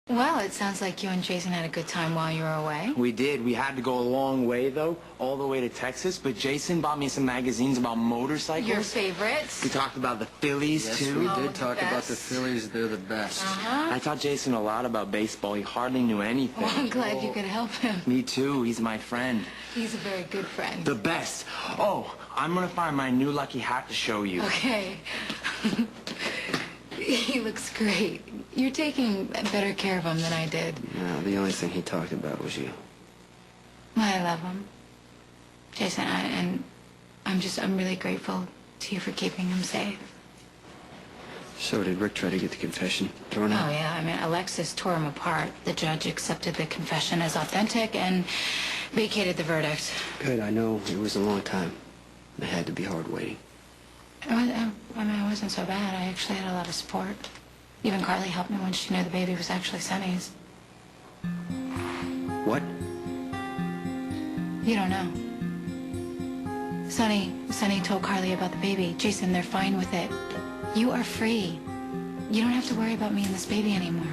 Well, it sounds like you and Jason had a good time while you were away. We did. We had to go a long way, though, all the way to Texas. But Jason bought me some magazines about motorcycles. Your favorites? We talked about the Phillies, too. Yes, we did talk about the Phillies. They're the best. I taught Jason a lot about baseball. He hardly knew anything. Well, I'm glad you could help him. Me, too. He's my friend. He's a very good friend. The best. Oh, I'm going to find my new lucky hat to show you. Okay. He looks great. You're taking better care of him than I did. No, the only thing he talked about was you. Well, I love him. Jason, I'm really grateful to you for keeping him safe. So did Rick try to get the confession thrown out? Oh, yeah. I mean, Alexis tore him apart. The judge accepted the confession as authentic and vacated the verdict. Good, I know it was a long time. It had to be hard waiting. I mean, it wasn't so bad. I actually had a lot of support. Even Carly helped me when she knew the baby was actually Sonny's. What? You don't know. Sonny told Carly about the baby. Jason, they're fine with it. You are free. You don't have to worry about me and this baby anymore.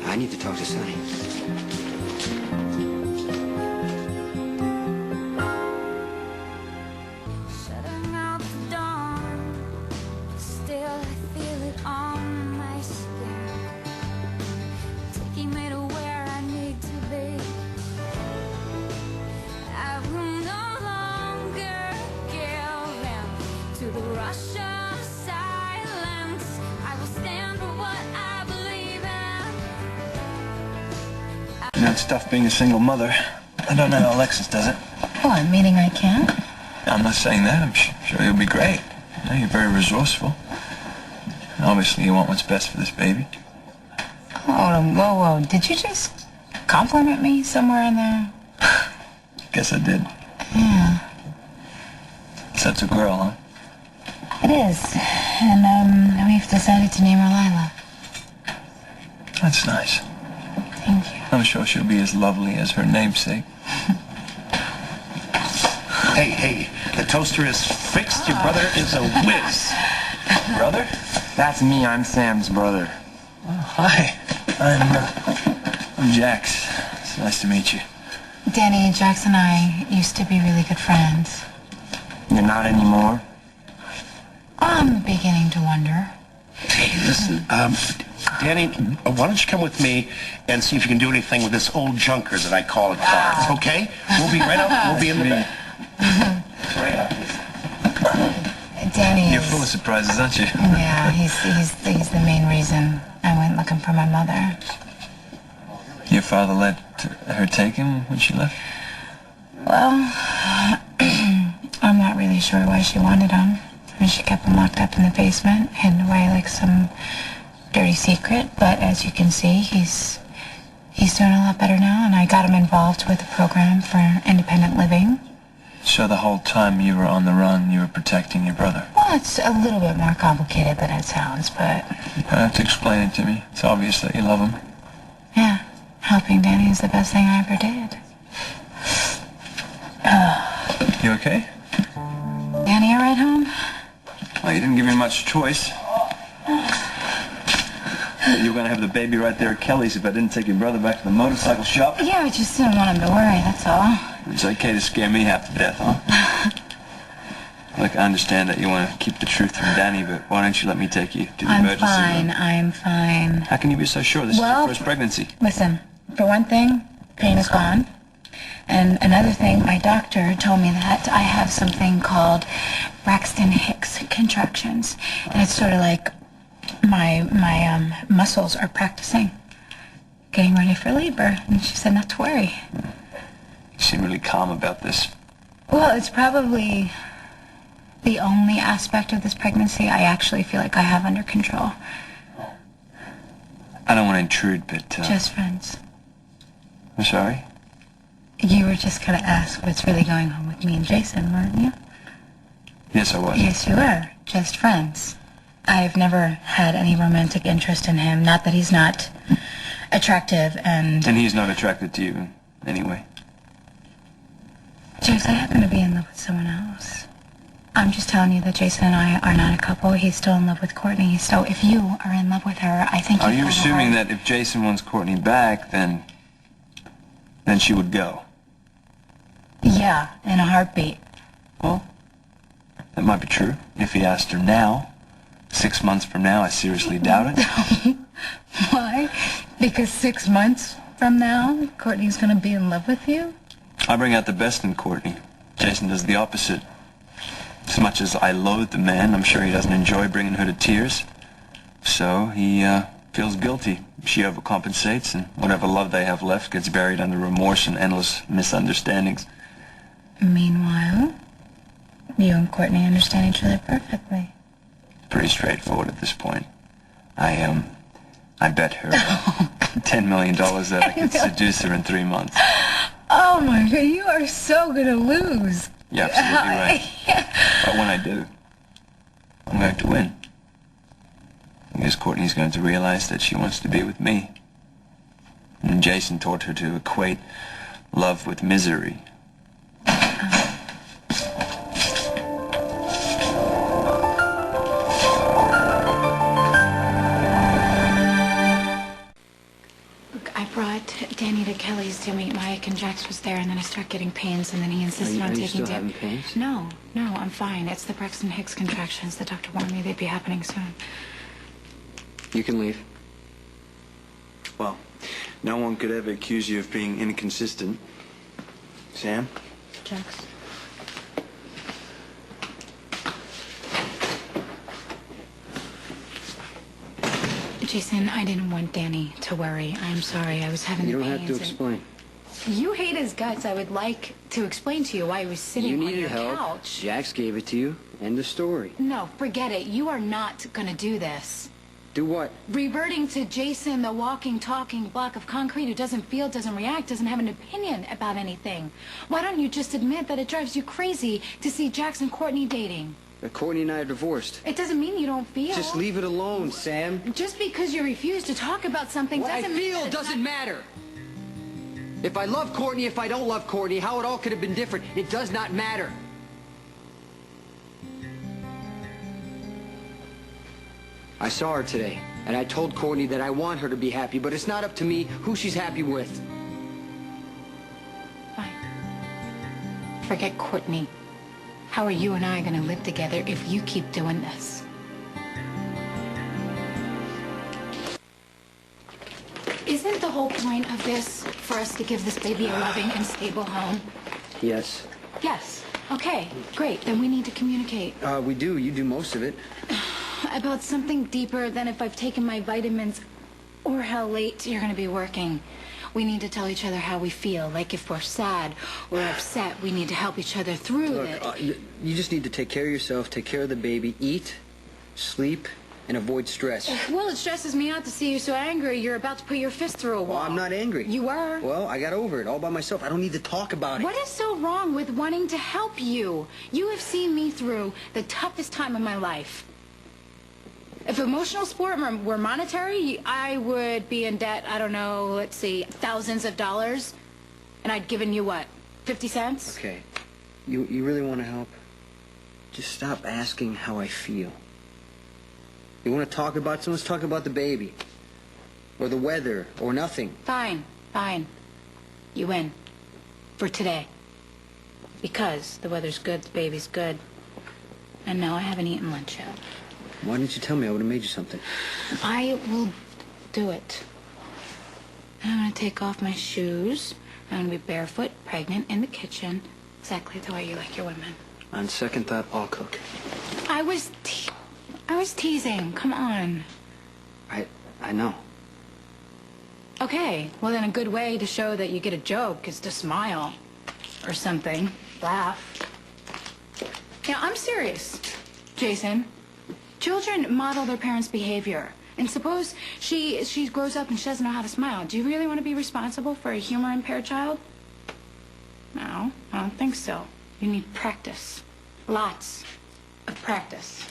I need to talk to Sonny. You know, it's tough being a single mother. I don't know how Alexis does it. Oh, meaning I can't? I'm not saying that. I'm sure you'll be great. You know, you're very resourceful. And obviously, you want what's best for this baby. Whoa. Did you just compliment me somewhere in there? Guess I did. Yeah. So that's a girl, huh? It is. And, we've decided to name her Lila. That's nice. Thank you. I'm sure she'll be as lovely as her namesake. Hey, the toaster is fixed. Your brother is a whiz. Brother? That's me. I'm Sam's brother. Oh, hi. I'm Jax. It's nice to meet you. Danny, Jax and I used to be really good friends. You're not anymore? I'm beginning to wonder. Hey, listen, Danny, why don't you come with me and see if you can do anything with this old junker that I call a car, okay? We'll be right up. We'll be in the back. Right up. Danny You're full of surprises, aren't you? Yeah, he's the main reason I went looking for my mother. Your father let her take him when she left? Well, I'm not really sure why she wanted him. I mean, she kept him locked up in the basement, hidden away like some dirty secret. But as you can see, he's doing a lot better now, and I got him involved with a program for independent living. So the whole time you were on the run, you were protecting your brother? Well, it's a little bit more complicated than it sounds, but... You don't have to explain it to me. It's obvious that you love him. Yeah, helping Danny is the best thing I ever did. You okay? Danny, all right home? Well, you didn't give me much choice. You were going to have the baby right there at Kelly's if I didn't take your brother back to the motorcycle shop. Yeah, I just didn't want him to worry, that's all. It's okay to scare me half to death, huh? Look, I understand that you want to keep the truth from Danny, but why don't you let me take you to the emergency room? I'm fine. How can you be so sure this is your first pregnancy? Listen, for one thing, pain is gone. And another thing, my doctor told me that I have something called Braxton Hicks contractions. And it's sort of like my muscles are practicing, getting ready for labor. And she said not to worry. You seem really calm about this. Well, it's probably the only aspect of this pregnancy I actually feel like I have under control. I don't want to intrude, but... Just friends. I'm sorry? You were just going to ask what's really going on with me and Jason, weren't you? Yes, I was. Yes, you were. Just friends. I've never had any romantic interest in him. Not that he's not attractive and... And he's not attracted to you, anyway. Jace, I happen to be in love with someone else. I'm just telling you that Jason and I are not a couple. He's still in love with Courtney. So if you are in love with her, I think Are you you have a assuming heart. that if Jason wants Courtney back, then she would go? Yeah, in a heartbeat. Well, that might be true. If he asked her now, 6 months from now, I seriously doubt it. Why? Because 6 months from now, Courtney's going to be in love with you? I bring out the best in Courtney. Jason does the opposite. As much as I loathe the man, I'm sure he doesn't enjoy bringing her to tears. So he feels guilty. She overcompensates, and whatever love they have left gets buried under remorse and endless misunderstandings. Meanwhile, you and Courtney understand each other perfectly. Pretty straightforward at this point. I bet her $10 million that I could seduce her in 3 months. Oh my God, you are so gonna lose. You're absolutely right. But when I do, I'm going to win. Because Courtney's going to realize that she wants to be with me. And Jason taught her to equate love with misery. Look, I brought Danny to Kelly's to meet Mike, and Jax was there, and then I started getting pains, and then he insisted on Are you taking still having pains? No, I'm fine. It's the Braxton Hicks contractions. The doctor warned me they'd be happening soon. You can leave. Well, no one could ever accuse you of being inconsistent. Sam? Jax. Jason, I didn't want Danny to worry. I'm sorry. I was having You the don't pains. have to explain. You hate his guts. I would like to explain to you why he was sitting You on needed your help. couch. Jax gave it to you. End of story. No, forget it. You are not going to do this. Do what? Reverting to Jason, the walking, talking block of concrete who doesn't feel, doesn't react, doesn't have an opinion about anything. Why don't you just admit that it drives you crazy to see Jax and Courtney dating? Courtney and I are divorced. It doesn't mean you don't feel. Just leave it alone, Sam. Just because you refuse to talk about something What I doesn't mean feel that it's doesn't not... matter. If I love Courtney, if I don't love Courtney, how it all could have been different, it does not matter. I saw her today, and I told Courtney that I want her to be happy, but it's not up to me who she's happy with. Fine. Forget Courtney. How are you and I going to live together if you keep doing this? Isn't the whole point of this for us to give this baby a loving and stable home? Yes. Yes. Okay, great. Then we need to communicate We do. You do most of it. about something deeper than if I've taken my vitamins or how late you're going to be working. We need to tell each other how we feel. Like if we're sad or upset, we need to help each other through it. Look, you just need to take care of yourself, take care of the baby, eat, sleep, and avoid stress. Well, it stresses me out to see you so angry you're about to put your fist through a wall. Well, I'm not angry. You were. Well, I got over it all by myself. I don't need to talk about it. What is so wrong with wanting to help you? You have seen me through the toughest time of my life. If emotional support were monetary, I would be in debt, I don't know, let's see, thousands of dollars. And I'd given you what, 50 cents? Okay. You really want to help? Just stop asking how I feel. You want to talk about something? Let's talk about the baby. Or the weather. Or nothing. Fine, fine. You win. For today. Because the weather's good, the baby's good. And no, I haven't eaten lunch yet. Why didn't you tell me? I would have made you something. I will do it. I'm going to take off my shoes. I'm going to be barefoot, pregnant, in the kitchen. Exactly the way you like your women. On second thought, I'll cook. I was teasing. Come on. I know. Okay, well then a good way to show that you get a joke is to smile. Or something. Laugh. Now, I'm serious, Jason. Children model their parents' behavior. And suppose she grows up and she doesn't know how to smile. Do you really want to be responsible for a humor-impaired child? No, I don't think so. You need practice. Lots of practice.